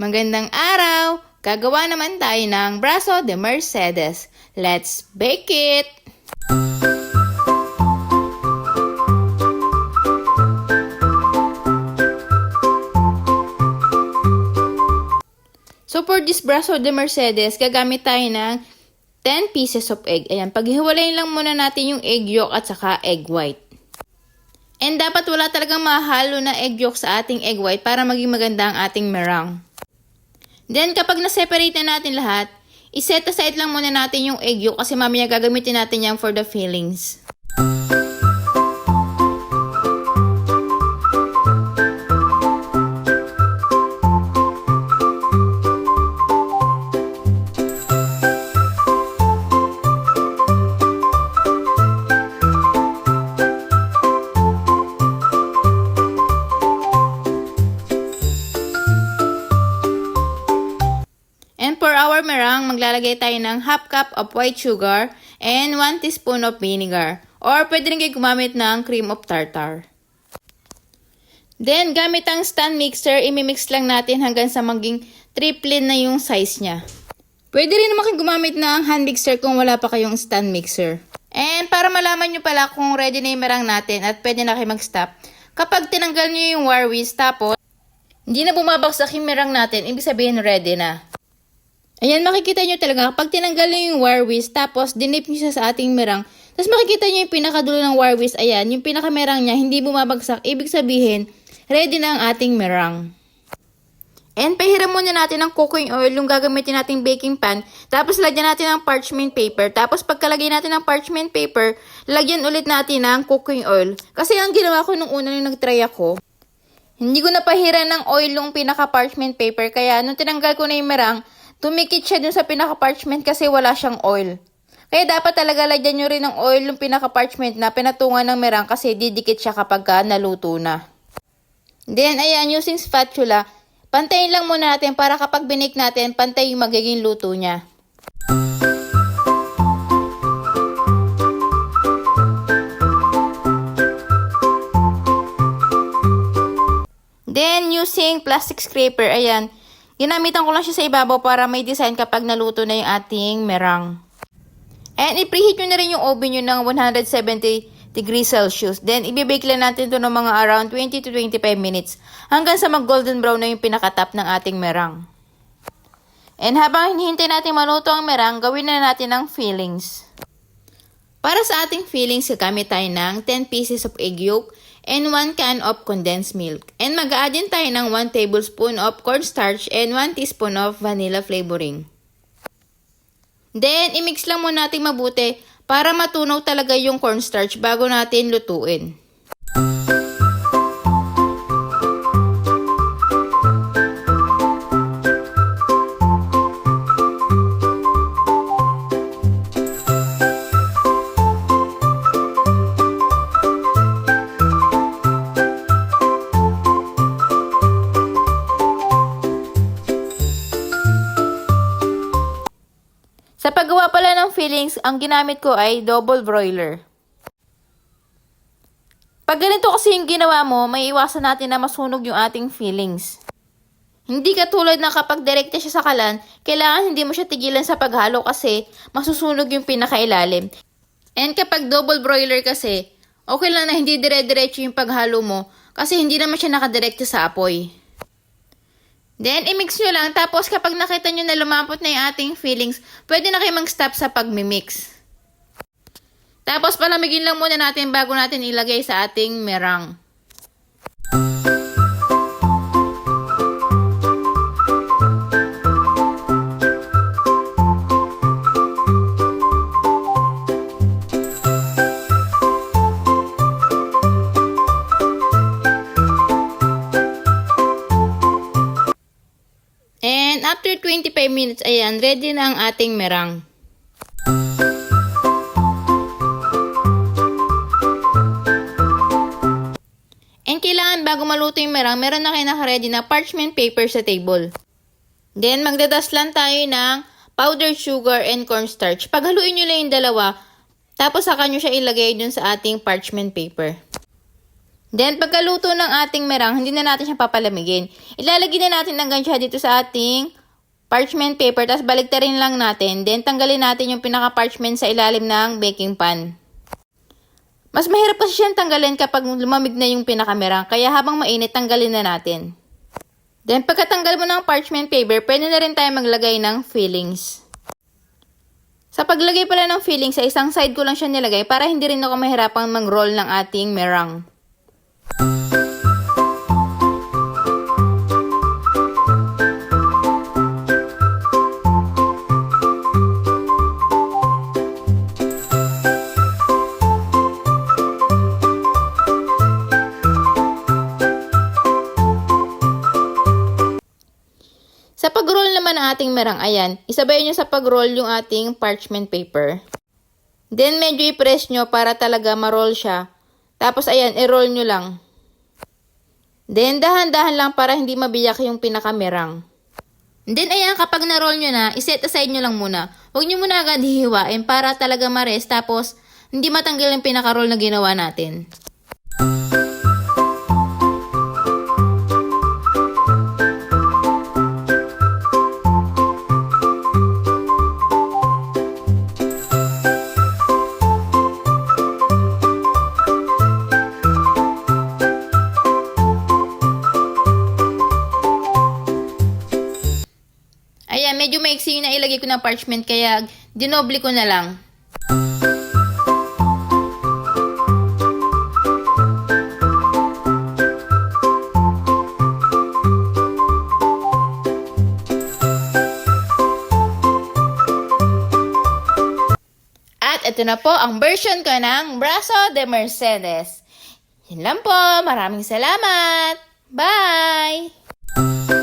Magandang araw! Gagawa naman tayo ng braso de Mercedes. Let's bake it! So for this braso de Mercedes, gagamit tayo ng 10 pieces of egg. Ayan, paghiwalayin lang muna natin yung egg yolk at saka egg white. And dapat wala talagang mahalo na egg yolk sa ating egg white para maging maganda ang ating meringue. Then kapag na-separate na natin lahat, iset aside lang muna natin yung egg yolk kasi mamaya gagamitin natin yan for the fillings. And for our meringue, maglalagay tayo ng half cup of white sugar and 1 teaspoon of vinegar. Or pwede rin kayo gumamit ng cream of tartar. Then, gamit ang stand mixer, imimix lang natin hanggang sa maging triple na yung size niya. Pwede rin naman kayo gumamit ng hand mixer kung wala pa kayong stand mixer. And para malaman nyo pala kung ready na yung meringue natin at pwede na kayo mag-stop, kapag tinanggal nyo yung wire whisk tapos hindi na bumabagsak yung meringue natin, ibig sabihin ready na. Ayan, makikita nyo talaga, kapag tinanggal nyo yung wire whisk, tapos dinip nyo siya sa ating meringue, tapos makikita nyo yung pinakadulo ng wire whisk, ayan, yung pinaka-meringue niya, hindi bumabagsak, ibig sabihin, ready na ang ating meringue. And pahiram muna natin ng cooking oil, yung gagamitin nating baking pan, tapos lagyan natin ng parchment paper, tapos pagkalagay natin ng parchment paper, lagyan ulit natin ng cooking oil. Kasi ang ginawa ko nung una nung nag-try ako, hindi ko napahiran ng oil yung pinaka-parchment paper, kaya nung tinanggal ko na yung meringue, tumikit siya dun sa pinaka-parchment kasi wala siyang oil. Kaya dapat talaga lagyan nyo rin ng oil yung pinaka-parchment na pinatungan ng meringue kasi didikit siya kapag naluto na. Then, ayan, using spatula, pantayin lang muna natin para kapag binake natin, pantay yung magiging luto niya. Then, using plastic scraper, ayan, ginamitan ko lang siya sa ibabaw para may design kapag naluto na yung ating meringue. And i-preheat nyo na rin yung oven nyo ng 170 degrees Celsius. Then, ibibake lang natin ito ng mga around 20 to 25 minutes hanggang sa mag-golden brown na yung pinakatap ng ating meringue. And habang hinihintay natin maluto ang meringue, gawin na natin ang fillings. Para sa ating fillings, gagamit tayo ng 10 pieces of egg yolk and 1 can of condensed milk. And mag-a-add din tayo ng 1 tablespoon of cornstarch and 1 teaspoon of vanilla flavoring. Then, i-mix lang muna natin mabuti para matunaw talaga yung cornstarch bago natin lutuin. Sa paggawa pala ng fillings, ang ginamit ko ay double broiler. Pag ganito kasi yung ginawa mo, may iwasan natin na masunog yung ating fillings. Hindi katulad na kapag direkta siya sa kalan, kailangan hindi mo siya tigilan sa paghalo kasi masusunog yung pinakailalim. And kapag double broiler kasi, okay lang na hindi dire-diretso yung paghalo mo kasi hindi naman siya nakadirekta sa apoy. Then, i-mix nyo lang. Tapos, kapag nakita nyo na lumapot na yung ating fillings, pwede na kayo mag-stop sa pag-mix. Tapos, palamigin lang muna natin bago natin ilagay sa ating meringue. And after 25 minutes, ayan, ready na ang ating meringue. And kailangan bago maluto yung meringue, meron na kayo naka-ready na parchment paper sa table. Then, magdadas lang tayo ng powdered sugar and cornstarch. Paghaluin nyo lang yung dalawa, tapos saka nyo siya ilagay dun sa ating parchment paper. Then, pagkaluto ng ating merang, hindi na natin siya papalamigin. Ilalagay na natin ang gansya dito sa ating parchment paper, tapos baliktarin lang natin. Then, tanggalin natin yung pinaka-parchment sa ilalim ng baking pan. Mas mahirap kasi siyang tanggalin kapag lumamig na yung pinaka-merang, kaya habang mainit, tanggalin na natin. Then, pagkatanggal mo ng parchment paper, pwede na rin tayo maglagay ng fillings. Sa paglagay pala ng fillings, sa isang side ko lang siya nilagay para hindi rin ako mahirapang mag-roll ng ating merang. Sa pag-roll naman ng ating merang, ayan, isabay nyo sa pag-roll yung ating parchment paper. Then, medyo i-press nyo para talaga ma-roll siya. Tapos, ayan, i-roll nyo lang. Then, dahan-dahan lang para hindi mabiyak yung pinaka-merang. Then, ayan, kapag na-roll nyo na, iset aside nyo lang muna. Huwag nyo muna agad hihiwain para talaga ma-rest. Tapos, hindi matanggal yung pinaka-roll na ginawa natin. Ayan, medyo maiksi yung nailagay ko ng parchment kaya dinoble ko na lang. At ito na po ang version ko ng Brazo de Mercedes. Yan lang po. Maraming salamat. Bye!